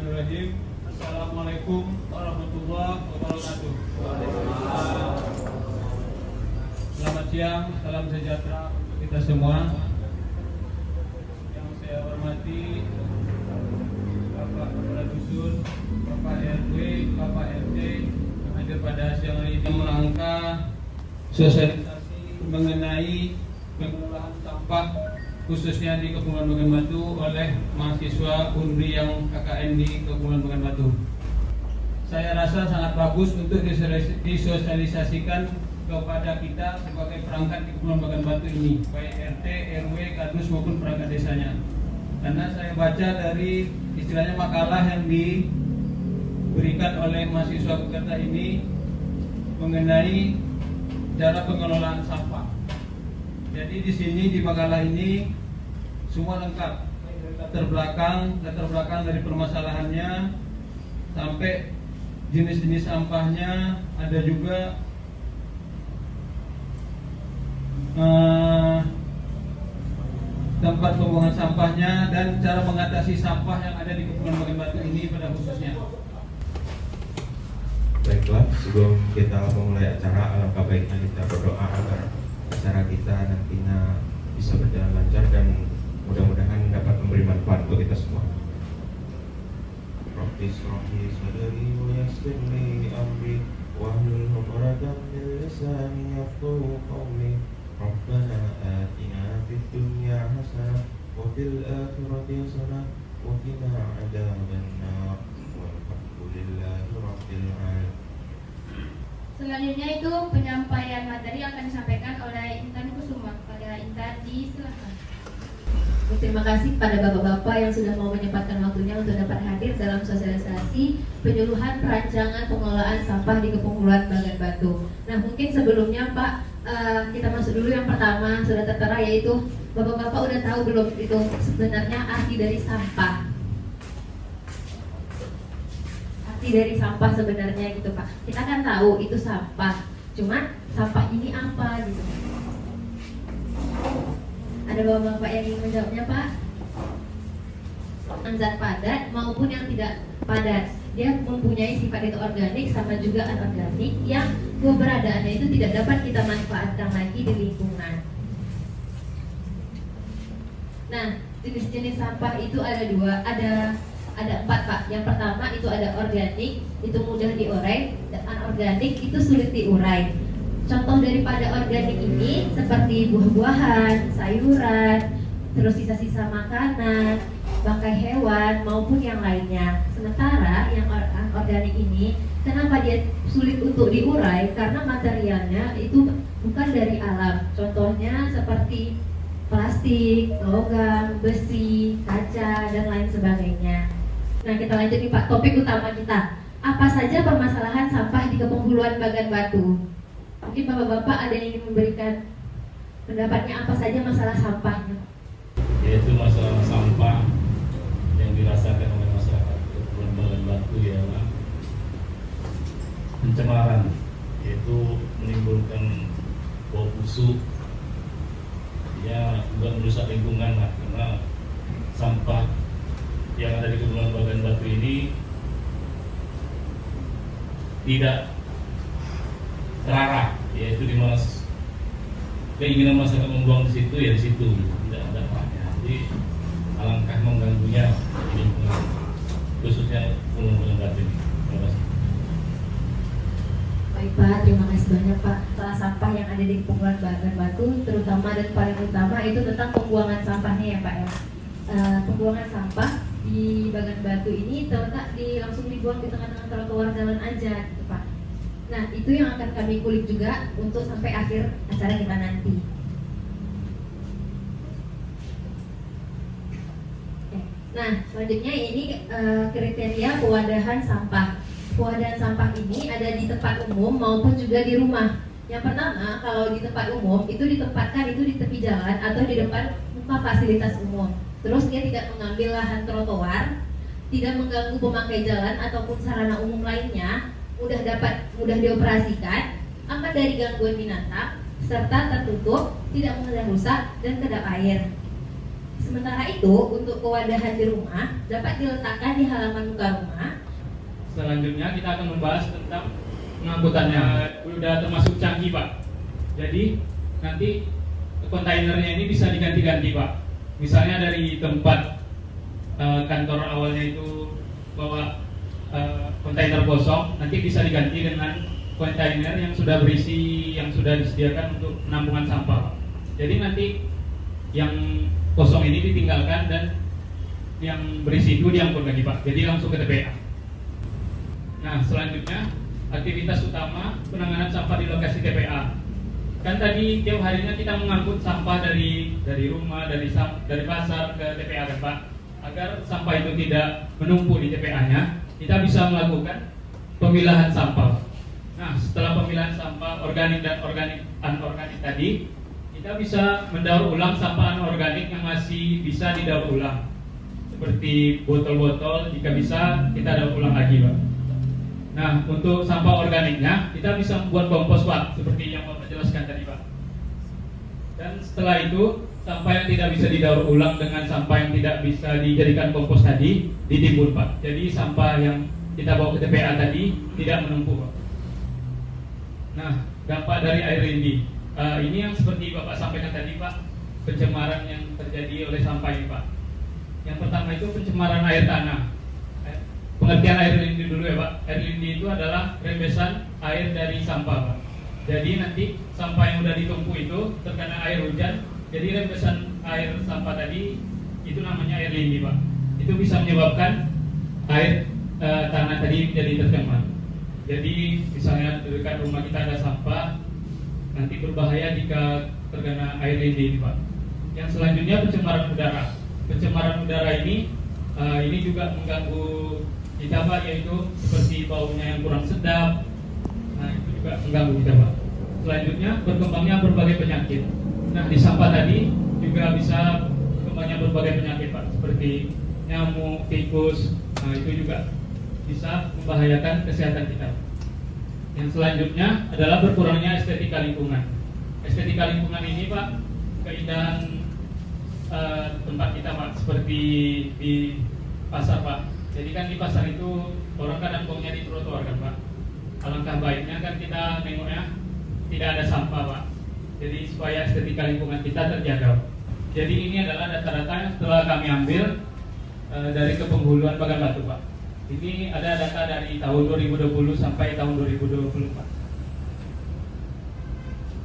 Bismillahirrahmanirrahim. Assalamualaikum warahmatullahi wabarakatuh. Selamat siang, salam sejahtera untuk kita semua. Yang saya hormati Bapak Kepala Dusun, Bapak RW, Bapak RT yang hadir pada siang hari ini merangka sosialisasi mengenai pengelolaan sampah khususnya di Kepulauan Bagan Batu oleh mahasiswa UNRI yang KKN di Kepulauan Bagan Batu. Saya rasa sangat bagus untuk disosialisasikan kepada kita sebagai perangkat di Kepulauan Bagan Batu ini, baik RT, RW, Kadus maupun perangkat desanya. Karena saya baca dari istilahnya makalah yang diberikan oleh mahasiswa pekerja ini mengenai cara pengelolaan sampah. Jadi di sini di makalah ini semua lengkap, latar belakang dari permasalahannya sampai jenis-jenis sampahnya, ada juga tempat pembuangan sampahnya dan cara mengatasi sampah yang ada di Kepulauan Bagan Batu ini pada khususnya. Baiklah, sebelum kita memulai acara, alangkah baiknya kita berdoa agar acara kita nantinya bisa berjalan lancar dan mudah-mudahan dapat memberi manfaat untuk kita semua. Rabbi shrahli sadri wa yassir li amri wahlul 'uqdatam min lisani yafqahu qawli. Rabbana atina fid dunya hasanah wa fil akhirati hasanah wa qina adzabannar. Walhamdulillahi rabbil alamin. Selanjutnya itu penyampaian materi yang akan disampaikan oleh Intan Kusuma. Pada Intan, silakan. Terima kasih pada bapak-bapak yang sudah mau menyempatkan waktunya untuk dapat hadir dalam sosialisasi penyuluhan perancangan pengelolaan sampah di Kepulauan Bagan Batu. Nah, mungkin sebelumnya Pak, kita masuk dulu yang pertama sudah tertera, yaitu bapak-bapak udah tahu belum itu sebenarnya arti dari sampah? Dari sampah sebenarnya gitu Pak. Kita kan tahu itu sampah. Cuma sampah ini apa gitu. Ada bapak-bapak yang ingin menjawabnya Pak? Zat padat maupun yang tidak padat. Dia mempunyai sifat itu organik sama juga anorganik yang keberadaannya itu tidak dapat kita manfaatkan lagi di lingkungan. Nah, jenis-jenis sampah itu ada dua, ada 4 Pak. Yang pertama itu ada organik, itu mudah diurai, dan anorganik itu sulit diurai. Contoh daripada organik ini seperti buah-buahan, sayuran, terus sisa-sisa makanan, bangkai hewan maupun yang lainnya. Sementara yang anorganik ini kenapa dia sulit untuk diurai? Karena materialnya itu bukan dari alam. Contohnya seperti plastik, logam, besi, kaca, dan lain sebagainya. Nah, kita lanjut nih Pak, topik utama kita. Apa saja permasalahan sampah di Kepulauan Bagan Batu? Mungkin bapak-bapak ada yang ingin memberikan pendapatnya, apa saja masalah sampahnya? Yaitu masalah sampah yang dirasakan oleh masyarakat Kepulauan Bagan Batu ialah pencemaran, yaitu menimbulkan bau busuk, ya juga merusak lingkungan lah, karena sampah yang ada di Kepulauan Bagan Batu ini tidak terarah, yaitu di mana keinginan masyarakat membuang di situ ya di situ, tidak ada arahnya. Jadi alangkah mengganggunya di lingkungan khususnya Kepulauan Bagan Batu ini. Terima kasih. Baik Pak, terima kasih banyak Pak. Masalah sampah yang ada di Kepulauan Bagan Batu, terutama dan paling utama itu tentang pembuangan sampahnya ya Pak ya. Pembuangan sampah di Bagan Batu ini terletak langsung dibuang di tengah-tengah trotoar jalan aja gitu Pak. Nah, itu yang akan kami kulik juga untuk sampai akhir acara kita nanti. Nah, selanjutnya ini kriteria pewadahan sampah. Pewadahan sampah ini ada di tempat umum maupun juga di rumah. Yang pertama, kalau di tempat umum itu ditempatkan itu di tepi jalan atau di depan muka fasilitas umum. Terus dia tidak mengambil lahan trotoar, tidak mengganggu pemakai jalan ataupun sarana umum lainnya, mudah dioperasikan, aman dari gangguan binatang, serta tertutup, tidak mudah rusak dan kedap air. Sementara itu, untuk pewadahan di rumah dapat diletakkan di halaman muka rumah. Selanjutnya kita akan membahas tentang pengangkutannya. Udah termasuk canggih Pak. Jadi nanti kontainernya ini bisa diganti-ganti Pak. Misalnya dari tempat kantor awalnya itu bawa kontainer kosong, nanti bisa diganti dengan kontainer yang sudah berisi, yang sudah disediakan untuk penampungan sampah. Jadi nanti yang kosong ini ditinggalkan dan yang berisi itu diangkut lagi Pak. Jadi langsung ke TPA. Nah selanjutnya aktivitas utama penanganan sampah di lokasi TPA. Kan tadi tiap harinya kita mengangkut sampah dari rumah, dari pasar ke TPA kan Pak. Agar sampah itu tidak menumpuk di TPA-nya, kita bisa melakukan pemilahan sampah. Nah, setelah pemilahan sampah organik dan anorganik tadi, kita bisa mendaur ulang sampah anorganik yang masih bisa didaur ulang. Seperti botol-botol, jika bisa kita daur ulang lagi Pak. Nah, untuk sampah organiknya, kita bisa membuat kompos Pak, seperti yang Bapak jelaskan tadi Pak. Dan setelah itu, sampah yang tidak bisa didaur ulang dengan sampah yang tidak bisa dijadikan kompos tadi ditimbun Pak. Jadi sampah yang kita bawa ke TPA tadi tidak menumpuk Pak. Nah, dampak dari air lindi ini yang seperti Bapak sampaikan tadi Pak, pencemaran yang terjadi oleh sampah ini Pak. Yang pertama itu pencemaran air tanah. Pengertian air lindi dulu ya Pak. Air lindi itu adalah rembesan air dari sampah Pak. Jadi nanti sampah yang sudah ditumpuk itu terkena air hujan, jadi rembesan air sampah tadi itu namanya air lindi Pak. Itu bisa menyebabkan air tanah tadi menjadi tercemar. Jadi misalnya di dekat rumah kita ada sampah, nanti berbahaya jika terkena air lindi ini Pak. Yang selanjutnya pencemaran udara. Pencemaran udara ini juga mengganggu kita Pak, yaitu seperti baunya yang kurang sedap. Nah itu juga mengganggu kita Pak. Selanjutnya berkembangnya berbagai penyakit. Nah di sampah tadi juga bisa berkembangnya berbagai penyakit Pak, seperti nyamuk, tikus. Nah itu juga bisa membahayakan kesehatan kita. Yang selanjutnya adalah berkurangnya estetika lingkungan. Estetika lingkungan ini Pak, keindahan tempat kita Pak, seperti di pasar Pak. Jadi kan di pasar itu orang kadang buangnya di trotoar kan Pak. Alangkah baiknya kan kita nengoknya tidak ada sampah Pak. Jadi supaya estetika lingkungan kita terjaga. Jadi ini adalah data-data yang setelah kami ambil dari Kepenghuluan Bagan Batu Pak. Ini ada data dari tahun 2020 sampai tahun 2024.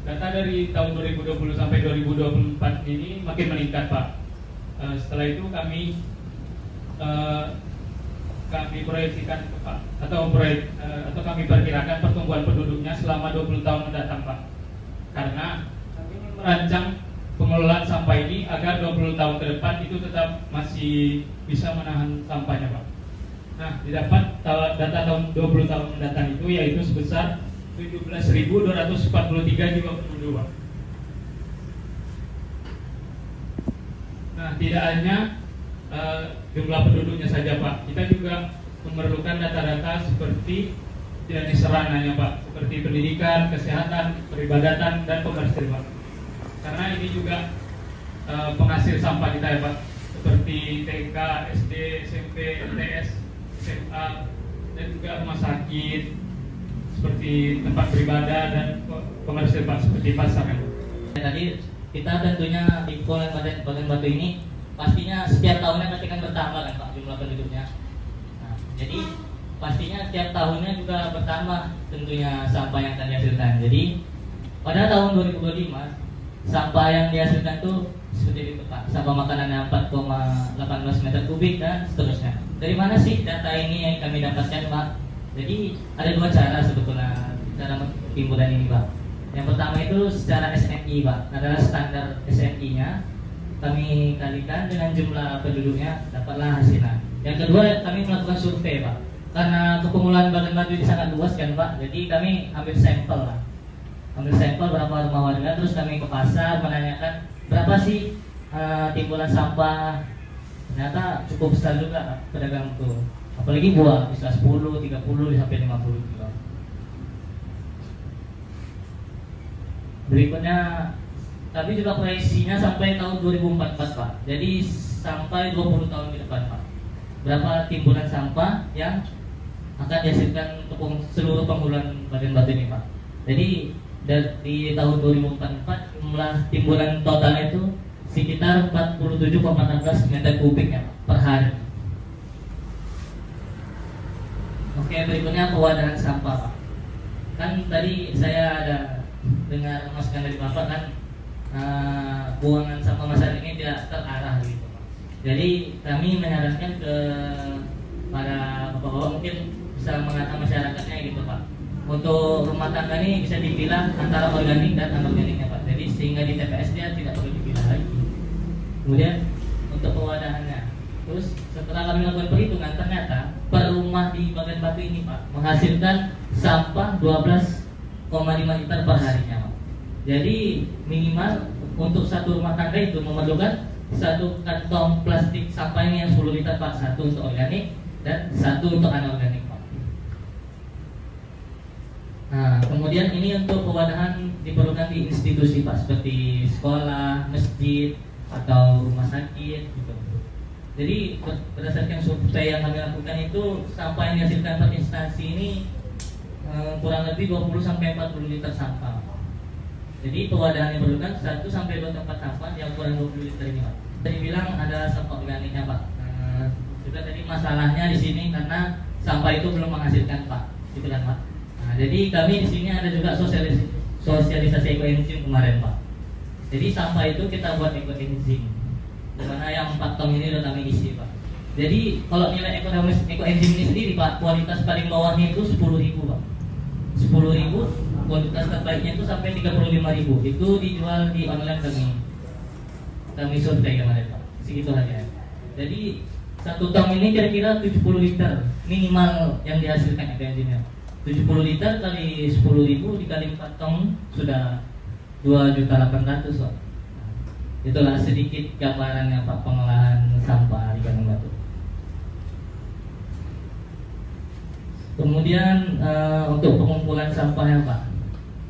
Data dari tahun 2020 sampai 2024 ini makin meningkat Pak. Setelah itu kami proyeksikan Pak, atau kami perkirakan pertumbuhan penduduknya selama 20 tahun mendatang Pak. Karena kami merancang pengelolaan sampah ini agar 20 tahun ke depan itu tetap masih bisa menahan sampahnya Pak. Nah, didapat data tahun 20 tahun mendatang itu yaitu sebesar 17.243 jiwa penduduk Pak. Nah, tidak hanya jumlah penduduknya saja Pak, kita juga memerlukan data-data seperti jenis sarananya Pak, seperti pendidikan, kesehatan, peribadatan, dan komersil Pak. Karena ini juga penghasil sampah kita ya Pak, seperti TK, SD, SMP, MTS, SMA, dan juga rumah sakit, seperti tempat beribadah dan komersil Pak, seperti pasar kan. Tadi kita tentunya di Bagan Batu ini pastinya setiap tahunnya pasti kan bertambah kan Pak jumlah penduduknya. Nah, jadi pastinya setiap tahunnya juga bertambah tentunya sampah yang akan dihasilkan. Jadi pada tahun 2025 sampah yang dihasilkan itu seperti itu Pak. Sampah makanannya 4,18 meter kubik dan seterusnya. Dari mana sih data ini yang kami dapatkan Pak? Jadi ada dua cara sebetulnya cara timbulan ini Pak. Yang pertama itu secara SNI Pak, adalah standar SNI-nya kami kalikan dengan jumlah penduduknya, dapatlah hasilnya. Yang kedua kami melakukan survei Pak, karena Kepenghuluan Bagan Batu ini sangat luas kan Pak, jadi kami ambil sampel lah, ambil sampel berapa rumah warga, terus kami ke pasar menanyakan berapa sih timbulan sampah. Ternyata cukup besar juga Pak, pedagang itu, apalagi buah bisa 10, 30 sampai 50 kilo. Berikutnya tapi juga proyeksinya sampai tahun 2044 Pak. Jadi sampai 20 tahun ke depan Pak. Berapa timbulan sampah yang akan dihasilkan untuk seluruh penghuluan Badan Batu ini Pak. Jadi di tahun 2044 jumlah timbulan totalnya itu sekitar 47,16 meter kubik ya Pak, per hari. Oke, berikutnya pewadahan sampah Pak. Kan tadi saya ada dengar masukan dari Bapak kan buangan sampah masyarakat ini tidak terarah gitu Pak. Jadi kami menyarankan ke para bapak-bapak mungkin bisa mengarahkan masyarakatnya gitu Pak. Untuk rumah tangga ini bisa dipilah antara organik dan anorganiknya Pak. Jadi sehingga di TPS dia tidak perlu dipilah lagi. Kemudian untuk pewadahannya, terus setelah kami lakukan perhitungan ternyata per rumah di Bagan Batu ini Pak menghasilkan sampah 12,5 liter per harinya Pak. Jadi minimal untuk satu rumah tangga itu memerlukan satu kantong plastik sampah ini yang 10 liter Pak, satu untuk organik dan satu untuk anorganik Pak. Nah, kemudian ini untuk pewadahan diperlukan di institusi Pak, seperti sekolah, masjid, atau rumah sakit gitu. Jadi berdasarkan survei yang kami lakukan itu sampah yang dihasilkan per instansi ini kurang lebih 20-40 liter sampah. Jadi pewadahan yang diperlukan 1-2 tempat sampah yang kurang 20 liter ini Pak. Tadi bilang ada sampah organiknya Pak. Juga tadi masalahnya di sini karena sampah itu belum menghasilkan Pak, gitu kan Pak. Nah, jadi kami di sini ada juga sosialisasi ekoenzim kemarin Pak. Jadi sampah itu kita buat ekoenzim, dimana yang 4 tong ini udah kami isi Pak. Jadi kalau nilai ekonomis ekoenzim ini sendiri Pak, kualitas paling bawahnya itu 10.000 Pak. 10.000, kualitas terbaiknya itu sampai 35.000. Itu dijual di online kami survei kemarin Pak. Segitu aja. Jadi 1 tong ini kira-kira 70 liter minimal yang dihasilkan ekoenzimnya. 70 liter kali 10.000 dikali 4 tong sudah 2.800.000 Pak. Itulah sedikit gambarannya Pak pengolahan sampah di Bagan Batu. Kemudian untuk pengumpulan sampahnya Pak.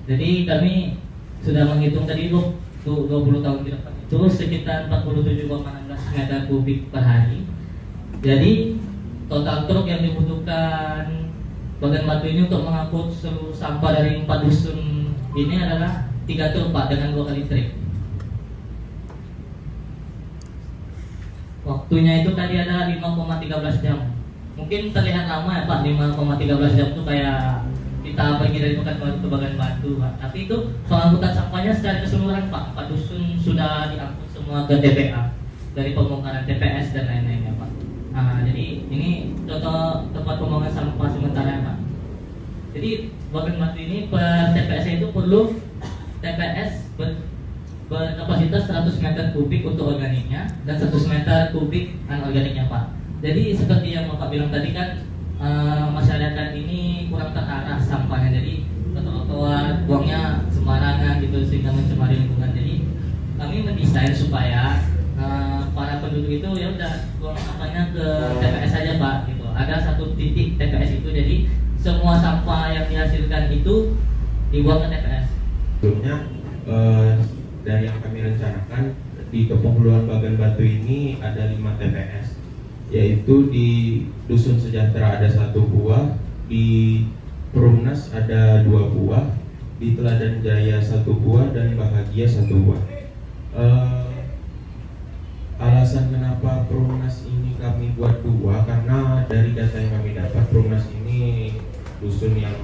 Jadi kami sudah menghitung tadi 20 tahun ke depan itu sekitar 47,16 meter kubik per hari. Jadi total truk yang dibutuhkan Bagan Batu ini untuk mengangkut seluruh sampah dari 4 dusun ini adalah 3 truk Pak dengan 2 kali trek. Waktunya itu tadi ada 5,13 jam. Mungkin terlihat lama ya Pak, 5,13 jam itu kayak kita pergi dari Pekanbaru ke Bagan Batu Pak. Tapi itu pengangkutan sampahnya secara keseluruhan Pak. 4 dusun sudah diangkut semua ke TPA, dari pembongkaran TPS dan lain-lainnya Pak. Nah, jadi ini contoh tempat pembuangan sampah sementara Pak. Jadi Bagan Batu ini per TPS itu perlu TPS berkapasitas 100 meter kubik untuk organiknya dan 100 meter kubik anorganiknya Pak. Jadi seperti yang Bapak bilang tadi kan masyarakat ini kurang terarah sampahnya, jadi ke trotoar buangnya sembarangan gitu sehingga mencemari lingkungan. Jadi kami mendesain supaya para penduduk itu ya udah buang sampahnya ke TPS saja Pak gitu. Ada satu titik TPS itu, jadi semua sampah yang dihasilkan itu dibuang ke TPS. Sebelumnya dari yang kami rencanakan di Kepenghuluan Bagan Batu ini ada 5 TPS, yaitu di Dusun Sejahtera ada 1 buah, di Perumnas ada 2 buah, di Teladan Jaya 1 buah, dan Bahagia 1 buah. Alasan kenapa Perumnas ini kami buat 2 karena dari data yang kami dapat Perumnas ini dusun yang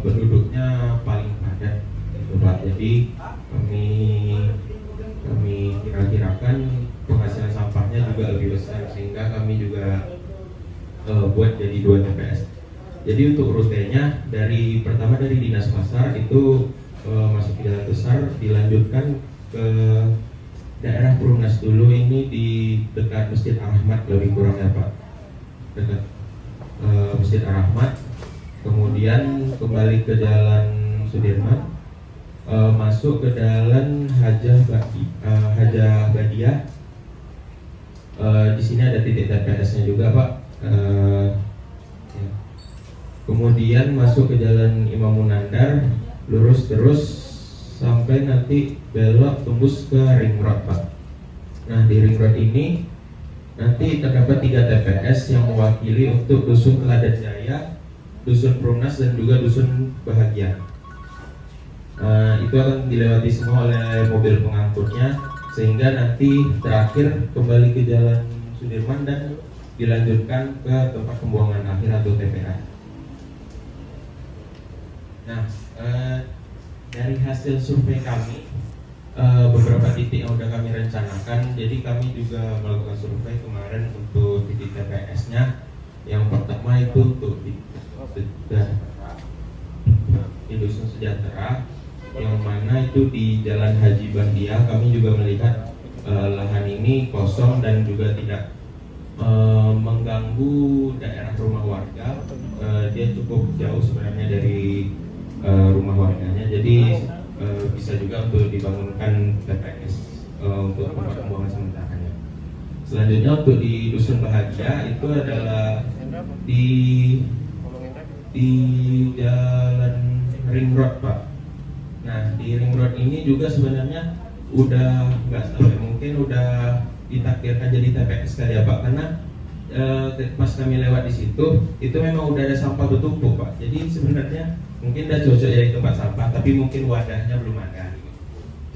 penduduknya paling padat gitu Pak. Jadi kami kira-kirakan penghasilan sampahnya juga lebih besar, sehingga kami juga buat jadi 2 TPS. Jadi untuk rutenya pertama dari Dinas Pasar itu masuk ke Jalan Besar, dilanjutkan ke daerah Perumnas dulu, ini di dekat Masjid Ar-Rahmat lebih kurangnya Pak, dekat Masjid Ar-Rahmat. Kemudian kembali ke Jalan Sudirman, masuk ke Jalan Hajah Badiah. Di sini ada titik TPS-nya juga Pak. Ya. Kemudian masuk ke Jalan Imam Munandar, lurus terus sampai nanti belok tembus ke ring road Pak. Nah di ring road ini nanti terdapat 3 TPS yang mewakili untuk Dusun Teladan Jaya, Dusun Perumnas, dan juga Dusun Bahagia. Itu akan dilewati semua oleh mobil pengangkutnya, sehingga nanti terakhir kembali ke Jalan Sudirman dan dilanjutkan ke tempat pembuangan akhir atau TPA. Nah, dari hasil survei kami, beberapa titik yang sudah kami rencanakan. Jadi kami juga melakukan survei kemarin untuk titik TPS-nya. Yang pertama itu untuk di Dusun Sejahtera, yang mana itu di Jalan Haji Bandia. Kami juga melihat lahan ini kosong dan juga tidak mengganggu daerah rumah warga. Dia cukup jauh sebenarnya dari rumah warganya, jadi bisa juga untuk dibangunkan TPS untuk tempat pembuangan sementaranya. Selanjutnya untuk di Dusun Bahagia itu adalah di Jalan Ring Road Pak. Nah di Ring Road ini juga sebenarnya udah nggak tahu ya, mungkin udah ditakdirkan jadi TPS kali ya Pak, karena pas kami lewat di situ itu memang udah ada sampah bertumpuk Pak. Jadi sebenarnya mungkin udah cocok jadi tempat sampah, tapi mungkin wadahnya belum ada.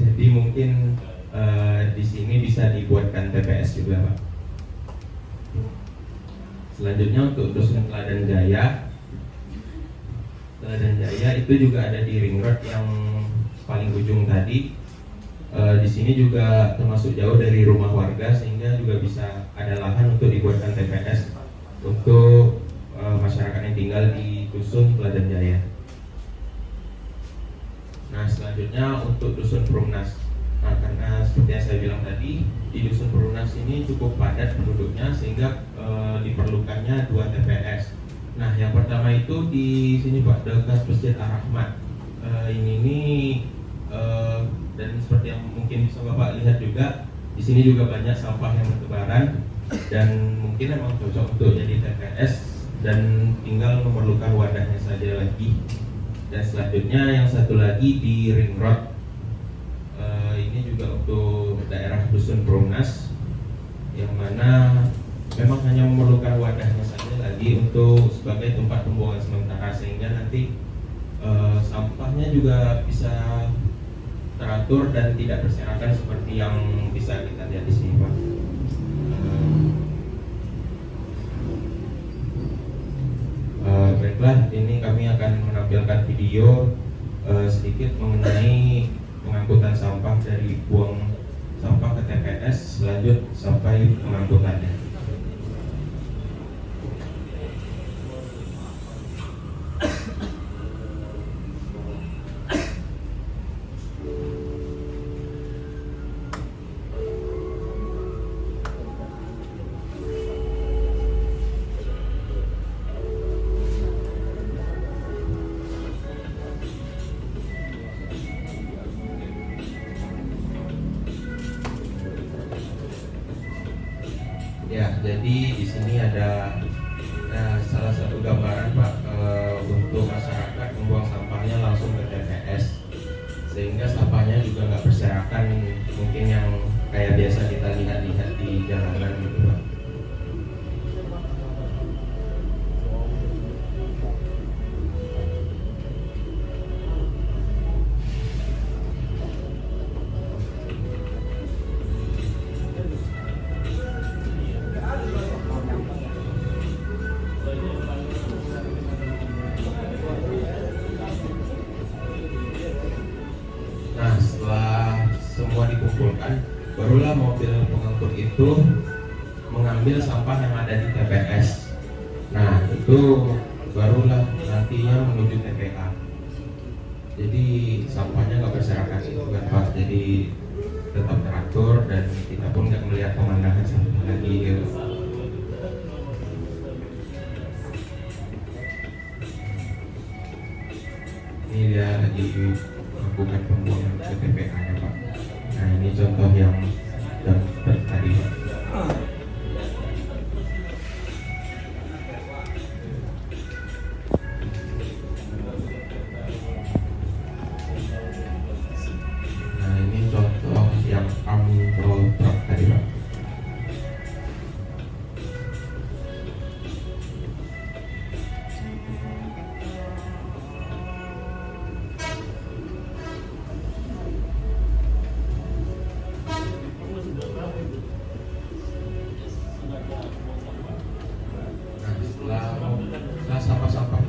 Jadi mungkin di sini bisa dibuatkan TPS juga Pak. Selanjutnya untuk Dusun Teladan Jaya. Teladan Jaya itu juga ada di Ring Road yang paling ujung tadi. Di sini juga termasuk jauh dari rumah warga, sehingga juga bisa ada lahan untuk dibuatkan TPS untuk masyarakat yang tinggal di Dusun Teladan Jaya. Nah selanjutnya untuk Dusun Perumnas. Nah karena seperti yang saya bilang tadi, di Dusun Perumnas ini cukup padat penduduknya, sehingga diperlukannya 2 TPS. Nah yang pertama itu di sini Pak, dekat Masjid Ar-Rahmat. Ini dan seperti yang mungkin bisa Bapak lihat juga, di sini juga banyak sampah yang bertebaran dan mungkin memang cocok untuk jadi TPS dan tinggal memerlukan wadahnya saja lagi. Dan selanjutnya yang satu lagi di Ring Road, ini juga untuk daerah Dusun Perumnas, yang mana memang hanya memerlukan wadahnya saja lagi untuk sebagai tempat pembuangan sementara, sehingga nanti sampahnya juga bisa teratur dan tidak berserakan seperti yang bisa kita lihat di sini Pak. Baiklah, ini kami akan menampilkan video sedikit mengenai pengangkutan sampah dari buang sampah ke TPS, lanjut sampai pengangkutannya. Ya, jadi di sini ada salah satu gambaran Pak untuk masyarakat membuang sampahnya langsung ke TPS, sehingga sampahnya juga nggak berserakan mungkin yang kayak biasa kita lihat-lihat di jalanan gitu Pak. Nah setelah semua dikumpulkan, barulah mobil pengangkut itu mengambil sampah yang ada di TPS. Nah itu barulah nantinya menuju TPA. Jadi sampahnya nggak berserakan itu kan Pak, jadi tetap teratur dan kita pun nggak melihat pemandangan sampah lagi gitu. Ini dia lagi melakukan pembuangan ke TPA ya Pak. Nah ini contoh yang tadi Pak.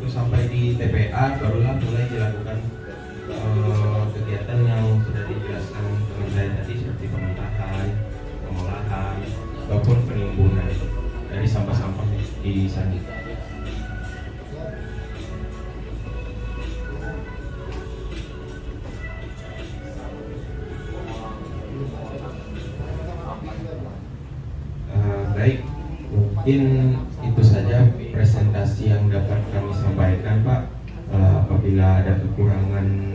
sampai di TPA barulah mulai dilakukan kegiatan yang sudah dijelaskan teman saya tadi seperti pementahan, pengolahan, maupun penimbunan dari sampah-sampah di sana. Baik, mungkin itu saja presentasi yang dapat kami sampaikan, Pak. Apabila ada kekurangan